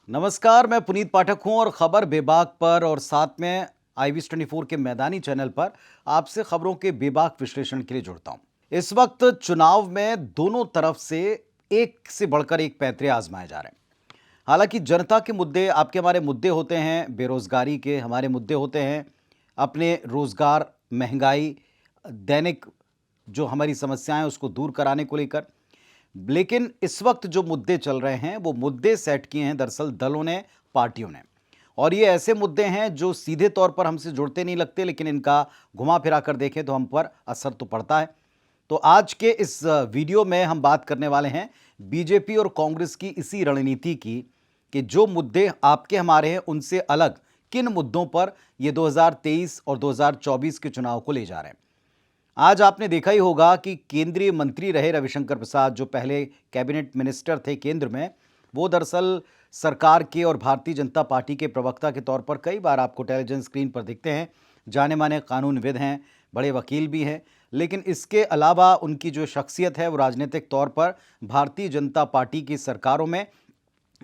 नमस्कार, मैं पुनीत पाठक हूं और खबर बेबाक पर और साथ में iVis24 के मैदानी चैनल पर आपसे खबरों के बेबाक विश्लेषण के लिए जुड़ता हूं। इस वक्त चुनाव में दोनों तरफ से एक से बढ़कर एक पैंतरे आजमाए जा रहे हैं। हालांकि जनता के मुद्दे आपके हमारे मुद्दे होते हैं, बेरोजगारी के हमारे मुद्दे होते हैं, अपने रोजगार, महंगाई, दैनिक जो हमारी समस्याएं हैं उसको दूर कराने को लेकर। लेकिन इस वक्त जो मुद्दे चल रहे हैं वो मुद्दे सेट किए हैं दरअसल दलों ने, पार्टियों ने। और ये ऐसे मुद्दे हैं जो सीधे तौर पर हमसे जुड़ते नहीं लगते, लेकिन इनका घुमा फिरा कर देखें तो हम पर असर तो पड़ता है। तो आज के इस वीडियो में हम बात करने वाले हैं बीजेपी और कांग्रेस की इसी रणनीति की कि जो मुद्दे आपके हमारे हैं उनसे अलग किन मुद्दों पर ये 2023 और 2024 के चुनाव को ले जा रहे हैं। आज आपने देखा ही होगा कि केंद्रीय मंत्री रहे रविशंकर प्रसाद, जो पहले कैबिनेट मिनिस्टर थे केंद्र में, वो दरअसल सरकार के और भारतीय जनता पार्टी के प्रवक्ता के तौर पर कई बार आपको टेलीविजन स्क्रीन पर दिखते हैं। जाने माने कानूनविद हैं, बड़े वकील भी हैं, लेकिन इसके अलावा उनकी जो शख्सियत है वो राजनीतिक तौर पर भारतीय जनता पार्टी की सरकारों में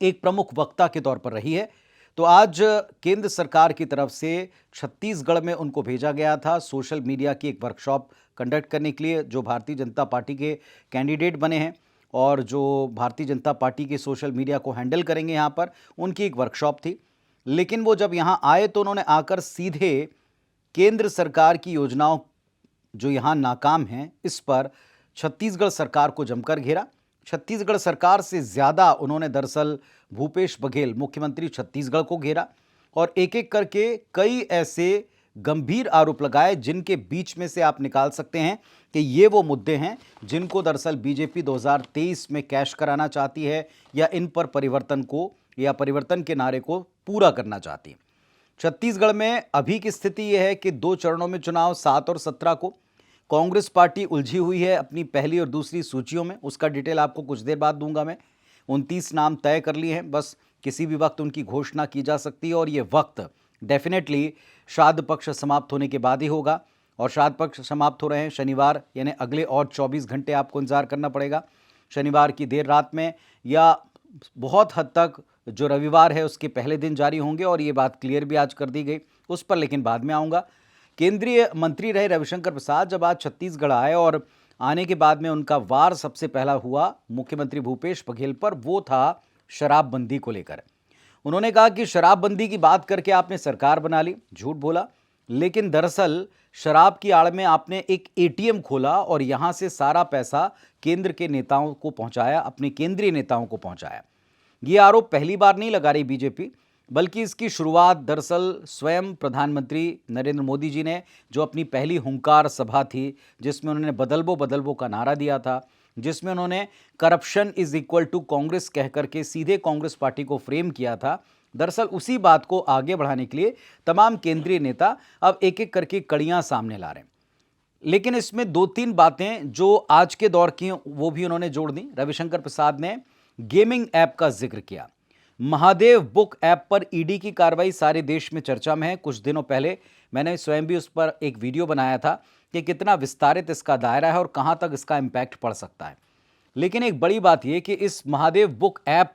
एक प्रमुख वक्ता के तौर पर रही है। तो आज केंद्र सरकार की तरफ से छत्तीसगढ़ में उनको भेजा गया था सोशल मीडिया की एक वर्कशॉप कंडक्ट करने के लिए। जो भारतीय जनता पार्टी के कैंडिडेट बने हैं और जो भारतीय जनता पार्टी के सोशल मीडिया को हैंडल करेंगे यहाँ पर, उनकी एक वर्कशॉप थी। लेकिन वो जब यहाँ आए तो उन्होंने आकर सीधे केंद्र सरकार की योजनाओं जो यहाँ नाकाम हैं इस पर छत्तीसगढ़ सरकार को जमकर घेरा। छत्तीसगढ़ सरकार से ज़्यादा उन्होंने दरअसल भूपेश बघेल, मुख्यमंत्री छत्तीसगढ़ को घेरा और एक एक करके कई ऐसे गंभीर आरोप लगाए जिनके बीच में से आप निकाल सकते हैं कि ये वो मुद्दे हैं जिनको दरअसल बीजेपी 2023 में कैश कराना चाहती है या इन पर परिवर्तन को या परिवर्तन के नारे को पूरा करना चाहती है। छत्तीसगढ़ में अभी की स्थिति यह है कि 2 चरणों में चुनाव 7 और 17 को। कांग्रेस पार्टी उलझी हुई है अपनी पहली और दूसरी सूचियों में, उसका डिटेल आपको कुछ देर बाद दूंगा मैं। 29 नाम तय कर लिए हैं, बस किसी भी वक्त उनकी घोषणा की जा सकती है और ये वक्त डेफिनेटली श्राद्ध पक्ष समाप्त होने के बाद ही होगा। और श्राद्ध पक्ष समाप्त हो रहे हैं शनिवार, यानी अगले और 24 घंटे आपको इंतजार करना पड़ेगा। शनिवार की देर रात में या बहुत हद तक जो रविवार है उसके पहले दिन जारी होंगे और ये बात क्लियर भी आज कर दी गई, उस पर लेकिन बाद में आऊँगा। केंद्रीय मंत्री रहे रविशंकर प्रसाद जब आज छत्तीसगढ़ आए और आने के बाद में उनका वार सबसे पहला हुआ मुख्यमंत्री भूपेश बघेल पर, वो था शराबबंदी को लेकर। उन्होंने कहा कि शराबबंदी की बात करके आपने सरकार बना ली, झूठ बोला। लेकिन दरअसल शराब की आड़ में आपने एक एटीएम खोला और यहां से सारा पैसा केंद्र के नेताओं को पहुंचाया, अपने केंद्रीय नेताओं को पहुंचाया। ये आरोप पहली बार नहीं लगा रही बीजेपी, बल्कि इसकी शुरुआत दरअसल स्वयं प्रधानमंत्री नरेंद्र मोदी जी ने, जो अपनी पहली हुंकार सभा थी जिसमें उन्होंने बदलबो बदलबो का नारा दिया था, जिसमें उन्होंने corruption is equal to Congress कह करके सीधे कांग्रेस पार्टी को फ्रेम किया था। दरअसल उसी बात को आगे बढ़ाने के लिए तमाम केंद्रीय नेता अब एक एक करके कड़ियां सामने ला रहे हैं। लेकिन इसमें 2-3 बातें जो आज के दौर की वो भी उन्होंने जोड़ दी। रविशंकर प्रसाद ने गेमिंग ऐप का जिक्र किया। महादेव बुक ऐप पर ईडी की कार्रवाई सारे देश में चर्चा में है। कुछ दिनों पहले मैंने स्वयं भी उस पर एक वीडियो बनाया था कि कितना विस्तारित इसका दायरा है और कहां तक इसका इंपैक्ट पड़ सकता है। लेकिन एक बड़ी बात यह कि इस महादेव बुक ऐप,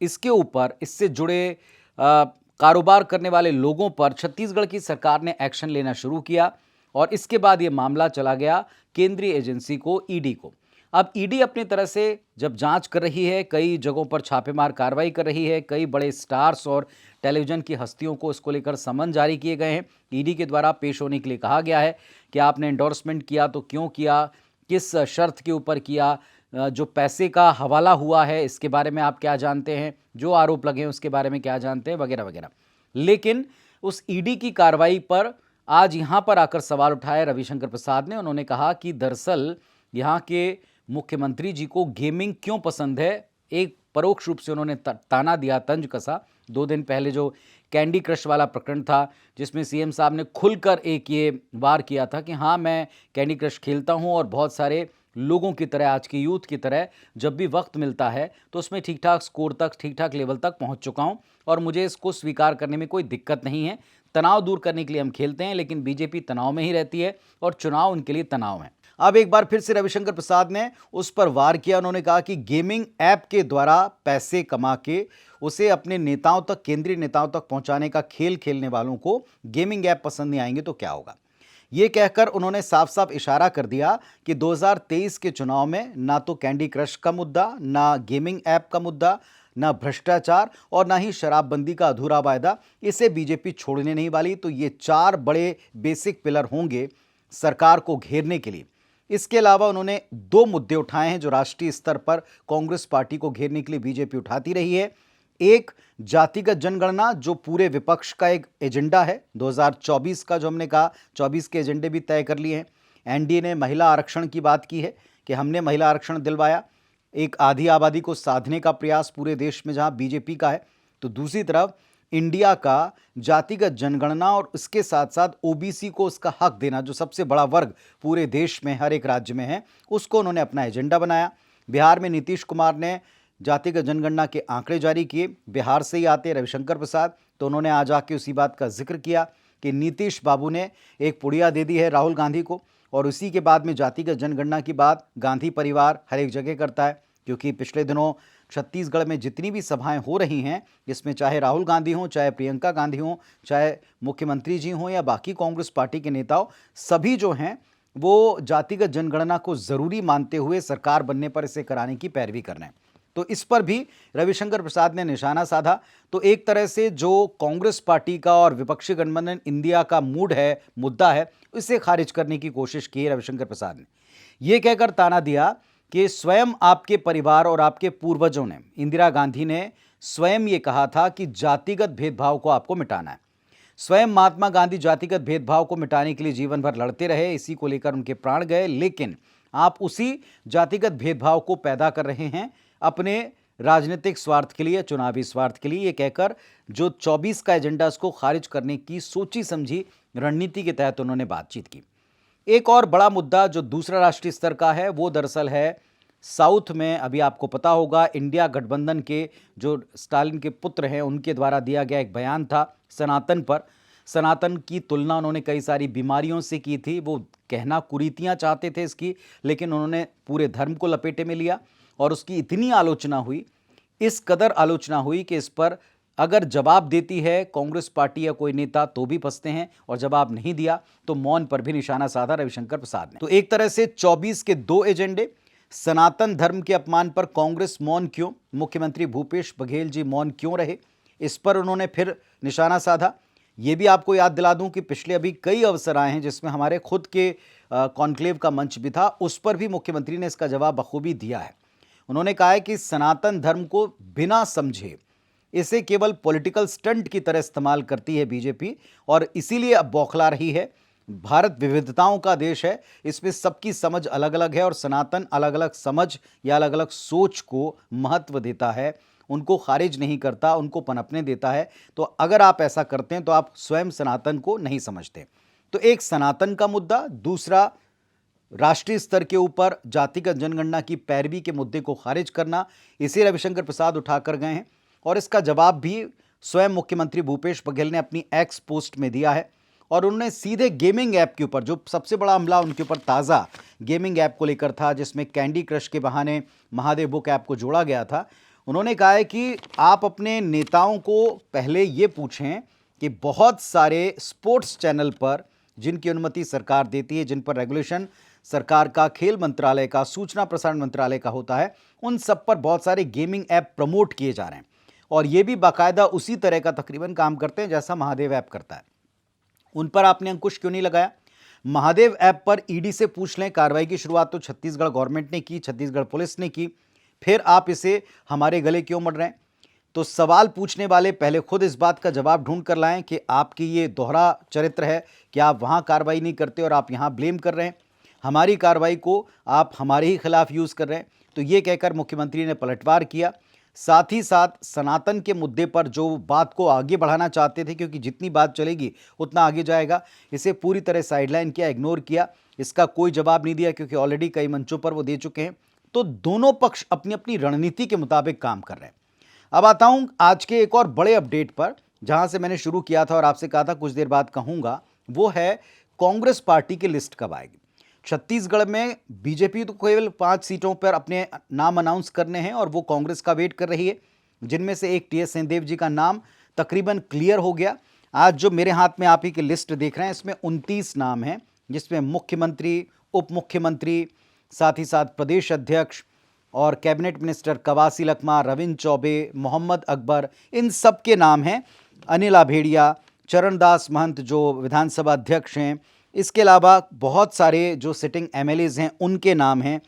इसके ऊपर इससे जुड़े कारोबार करने वाले लोगों पर छत्तीसगढ़ की सरकार ने एक्शन लेना शुरू किया और इसके बाद यह मामला चला गया केंद्रीय एजेंसी को, ईडी को। अब ईडी अपनी तरह से जब जांच कर रही है, कई जगहों पर छापेमार कार्रवाई कर रही है, कई बड़े स्टार्स और टेलीविजन की हस्तियों को इसको लेकर समन जारी किए गए हैं। ईडी के द्वारा पेश होने के लिए कहा गया है कि आपने एंडोर्समेंट किया तो क्यों किया, किस शर्त के ऊपर किया, जो पैसे का हवाला हुआ है इसके बारे में आप क्या जानते हैं, जो आरोप लगे हैं उसके बारे में क्या जानते हैं, वगैरह वगैरह। लेकिन उस ईडी की कार्रवाई पर आज यहाँ पर आकर सवाल उठाए रविशंकर प्रसाद ने। उन्होंने कहा कि दरअसल यहाँ के मुख्यमंत्री जी को गेमिंग क्यों पसंद है। एक परोक्ष रूप से उन्होंने ताना दिया, तंज कसा। 2 दिन पहले जो कैंडी क्रश वाला प्रकरण था जिसमें सीएम साहब ने खुलकर एक ये वार किया था कि हाँ, मैं कैंडी क्रश खेलता हूँ और बहुत सारे लोगों की तरह, आज की यूथ की तरह, जब भी वक्त मिलता है तो उसमें ठीक ठाक स्कोर तक, ठीक ठाक लेवल तक पहुँच चुका हूँ और मुझे इसको स्वीकार करने में कोई दिक्कत नहीं है। तनाव दूर करने के लिए हम खेलते हैं, लेकिन बीजेपी तनाव में ही रहती है और चुनाव उनके लिए तनाव है। अब एक बार फिर से रविशंकर प्रसाद ने उस पर वार किया। उन्होंने कहा कि गेमिंग ऐप के द्वारा पैसे कमा के उसे अपने नेताओं तक, केंद्रीय नेताओं तक पहुंचाने का खेल खेलने वालों को गेमिंग ऐप पसंद नहीं आएंगे तो क्या होगा। ये कहकर उन्होंने साफ साफ इशारा कर दिया कि 2023 के चुनाव में ना तो कैंडी क्रश का मुद्दा, ना गेमिंग ऐप का मुद्दा, ना भ्रष्टाचार और ना ही शराबबंदी का अधूरा वायदा, इसे बीजेपी छोड़ने नहीं वाली। तो ये 4 बड़े बेसिक पिलर होंगे सरकार को घेरने के लिए। इसके अलावा उन्होंने 2 मुद्दे उठाए हैं जो राष्ट्रीय स्तर पर कांग्रेस पार्टी को घेरने के लिए बीजेपी उठाती रही है। एक, जातिगत जनगणना, जो पूरे विपक्ष का एक एजेंडा है। 2024 का जो हमने कहा, 24 के एजेंडे भी तय कर लिए हैं। एनडीए ने महिला आरक्षण की बात की है कि हमने महिला आरक्षण दिलवाया, एक आधी आबादी को साधने का प्रयास पूरे देश में जहां बीजेपी का है। तो दूसरी तरफ इंडिया का जातिगत जनगणना और इसके साथ साथ ओबीसी को उसका हक देना, जो सबसे बड़ा वर्ग पूरे देश में हर एक राज्य में है, उसको उन्होंने अपना एजेंडा बनाया। बिहार में नीतीश कुमार ने जातिगत जनगणना के आंकड़े जारी किए। बिहार से ही आते रविशंकर प्रसाद, तो उन्होंने आज आके उसी बात का जिक्र किया कि नीतीश बाबू ने एक पुड़िया दे दी है राहुल गांधी को, और उसी के बाद में जातिगत जनगणना की बात गांधी परिवार हर एक जगह करता है। क्योंकि पिछले दिनों छत्तीसगढ़ में जितनी भी सभाएं हो रही हैं, इसमें चाहे राहुल गांधी हों, चाहे प्रियंका गांधी हों, चाहे मुख्यमंत्री जी हों या बाकी कांग्रेस पार्टी के नेता हो, सभी जो हैं वो जातिगत जनगणना को ज़रूरी मानते हुए सरकार बनने पर इसे कराने की पैरवी कर रहे हैं। तो इस पर भी रविशंकर प्रसाद ने निशाना साधा। तो एक तरह से जो कांग्रेस पार्टी का और विपक्षी गठबंधन इंडिया का मूड है, मुद्दा है, इसे खारिज करने की कोशिश की रविशंकर प्रसाद ने। यह कहकर ताना दिया कि स्वयं आपके परिवार और आपके पूर्वजों ने, इंदिरा गांधी ने स्वयं ये कहा था कि जातिगत भेदभाव को आपको मिटाना है। स्वयं महात्मा गांधी जातिगत भेदभाव को मिटाने के लिए जीवन भर लड़ते रहे, इसी को लेकर उनके प्राण गए, लेकिन आप उसी जातिगत भेदभाव को पैदा कर रहे हैं अपने राजनीतिक स्वार्थ के लिए, चुनावी स्वार्थ के लिए। ये कहकर जो 24 का एजेंडा, उसको खारिज करने की सोची समझी रणनीति के तहत उन्होंने बातचीत की। एक और बड़ा मुद्दा जो दूसरा राष्ट्रीय स्तर का है, वो दरअसल है साउथ में। अभी आपको पता होगा, इंडिया गठबंधन के जो स्टालिन के पुत्र हैं, उनके द्वारा दिया गया एक बयान था सनातन पर। सनातन की तुलना उन्होंने कई सारी बीमारियों से की थी। वो कहना कुरीतियां चाहते थे इसकी, लेकिन उन्होंने पूरे धर्म को लपेटे में लिया और उसकी इतनी आलोचना हुई, इस कदर आलोचना हुई कि इस पर अगर जवाब देती है कांग्रेस पार्टी या कोई नेता तो भी फंसते हैं, और जवाब नहीं दिया तो मौन पर भी निशाना साधा रविशंकर प्रसाद ने। तो एक तरह से 24 के 2 एजेंडे, सनातन धर्म के अपमान पर कांग्रेस मौन क्यों, मुख्यमंत्री भूपेश बघेल जी मौन क्यों रहे, इस पर उन्होंने फिर निशाना साधा। ये भी आपको याद दिला दूं कि पिछले अभी कई अवसर आए हैं जिसमें हमारे खुद के कॉन्क्लेव का मंच भी था, उस पर भी मुख्यमंत्री ने इसका जवाब बखूबी दिया है। उन्होंने कहा है कि सनातन धर्म को बिना समझे इसे केवल पॉलिटिकल स्टंट की तरह इस्तेमाल करती है बीजेपी, और इसीलिए अब बौखला रही है। भारत विविधताओं का देश है, इसमें सबकी समझ अलग अलग है, और सनातन अलग अलग समझ या अलग अलग सोच को महत्व देता है, उनको खारिज नहीं करता, उनको पनपने देता है। तो अगर आप ऐसा करते हैं तो आप स्वयं सनातन को नहीं समझते। तो एक सनातन का मुद्दा, दूसरा राष्ट्रीय स्तर के ऊपर जातिगत जनगणना की पैरवी के मुद्दे को खारिज करना, इसे रविशंकर प्रसाद उठाकर गए हैं। और इसका जवाब भी स्वयं मुख्यमंत्री भूपेश बघेल ने अपनी एक्स पोस्ट में दिया है, और उन्होंने सीधे गेमिंग ऐप के ऊपर, जो सबसे बड़ा हमला उनके ऊपर ताज़ा गेमिंग ऐप को लेकर था, जिसमें कैंडी क्रश के बहाने महादेव बुक ऐप को जोड़ा गया था, उन्होंने कहा है कि आप अपने नेताओं को पहले ये पूछें कि बहुत सारे स्पोर्ट्स चैनल पर, जिनकी अनुमति सरकार देती है, जिन पर रेगुलेशन सरकार का, खेल मंत्रालय का, सूचना प्रसारण मंत्रालय का होता है, उन सब पर बहुत सारे गेमिंग ऐप प्रमोट किए जा रहे हैं, और ये भी बाकायदा उसी तरह का तकरीबन काम करते हैं जैसा महादेव ऐप करता है। उन पर आपने अंकुश क्यों नहीं लगाया? महादेव ऐप पर ईडी से पूछ लें। कार्रवाई की शुरुआत तो छत्तीसगढ़ गवर्नमेंट ने की, छत्तीसगढ़ पुलिस ने की, फिर आप इसे हमारे गले क्यों मढ़ रहे हैं? तो सवाल पूछने वाले पहले खुद इस बात का जवाब ढूंढ कर लाएं कि आपकी ये दोहरा चरित्र है कि आप वहां कार्रवाई नहीं करते और आप यहां ब्लेम कर रहे हैं, हमारी कार्रवाई को आप हमारे ही खिलाफ यूज़ कर रहे हैं। तो ये कहकर मुख्यमंत्री ने पलटवार किया। साथ ही साथ सनातन के मुद्दे पर जो बात को आगे बढ़ाना चाहते थे, क्योंकि जितनी बात चलेगी उतना आगे जाएगा, इसे पूरी तरह साइडलाइन किया, इग्नोर किया, इसका कोई जवाब नहीं दिया, क्योंकि ऑलरेडी कई मंचों पर वो दे चुके हैं। तो दोनों पक्ष अपनी अपनी रणनीति के मुताबिक काम कर रहे हैं। अब आता हूं आज के एक और बड़े अपडेट पर, जहां से मैंने शुरू किया था और आपसे कहा था कुछ देर बाद कहूंगा, वो है कांग्रेस पार्टी की लिस्ट कब आएगी। छत्तीसगढ़ में बीजेपी तो केवल 5 सीटों पर अपने नाम अनाउंस करने हैं और वो कांग्रेस का वेट कर रही है। जिनमें से एक टी.एस. सिंहदेव जी का नाम तकरीबन क्लियर हो गया। आज जो मेरे हाथ में आप ही की लिस्ट देख रहे हैं, इसमें 29 नाम हैं, जिसमें मुख्यमंत्री, उप मुख्यमंत्री, साथ ही साथ प्रदेश अध्यक्ष और कैबिनेट मिनिस्टर कवासी लखमा, रविंद्र चौबे, मोहम्मद अकबर, इन सब के नाम हैं। अनिल आभेड़िया, चरणदास महंत जो विधानसभा अध्यक्ष हैं, इसके अलावा बहुत सारे जो सिटिंग एमएलएज हैं उनके नाम हैं।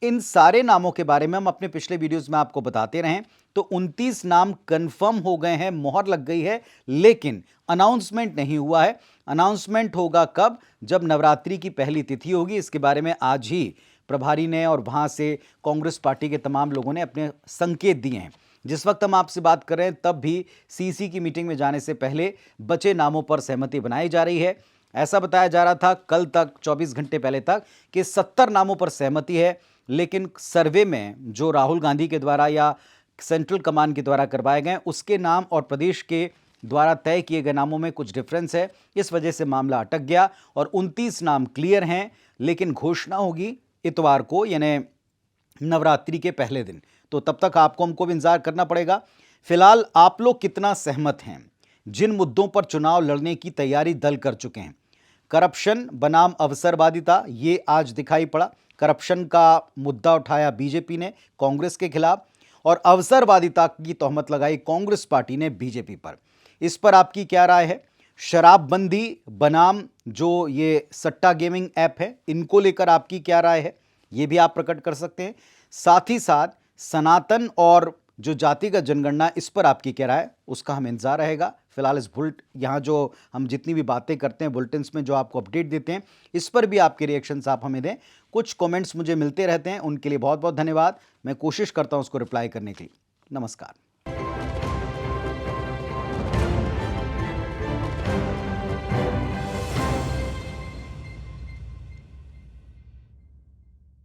इन सारे नामों के बारे में हम अपने पिछले वीडियोस में आपको बताते रहे। तो 29 नाम कंफर्म हो गए हैं, मोहर लग गई है, लेकिन अनाउंसमेंट नहीं हुआ है। अनाउंसमेंट होगा कब? जब नवरात्रि की पहली तिथि होगी। इसके बारे में आज ही प्रभारी ने और वहां से कांग्रेस पार्टी के तमाम लोगों ने अपने संकेत दिए हैं। जिस वक्त हम आपसे बात कर रहे हैं तब भी सीसी की मीटिंग में जाने से पहले बचे नामों पर सहमति बनाई जा रही है। ऐसा बताया जा रहा था कल तक, 24 घंटे पहले तक, कि 70 नामों पर सहमति है, लेकिन सर्वे में जो राहुल गांधी के द्वारा या सेंट्रल कमान के द्वारा करवाए गए उसके नाम और प्रदेश के द्वारा तय किए गए नामों में कुछ डिफरेंस है। इस वजह से मामला अटक गया और 29 नाम क्लियर हैं, लेकिन घोषणा होगी इतवार को, यानी नवरात्रि के पहले दिन। तो तब तक आपको हमको भी इंतजार करना पड़ेगा। फिलहाल आप लोग कितना सहमत हैं? जिन मुद्दों पर चुनाव लड़ने की तैयारी दल कर चुके हैं, करप्शन बनाम अवसरवादिता, ये आज दिखाई पड़ा। करप्शन का मुद्दा उठाया बीजेपी ने कांग्रेस के खिलाफ और अवसरवादिता की तोहमत लगाई कांग्रेस पार्टी ने बीजेपी पर। इस पर आपकी क्या राय है? शराबबंदी बनाम जो ये सट्टा गेमिंग ऐप है, इनको लेकर आपकी क्या राय है? ये भी आप प्रकट कर सकते हैं। साथ ही साथ सनातन और जो जातिगत जनगणना, इस पर आपकी क्या राय है, उसका हम इंतजार रहेगा। फिलहाल इस यहाँ जो हम जितनी भी बातें करते हैं बुलेटिन्स में, जो आपको अपडेट देते हैं, इस पर भी आपके रिएक्शंस आप हमें दें। कुछ कमेंट्स मुझे मिलते रहते हैं, उनके लिए बहुत बहुत धन्यवाद। मैं कोशिश करता हूं उसको रिप्लाई करने की। नमस्कार।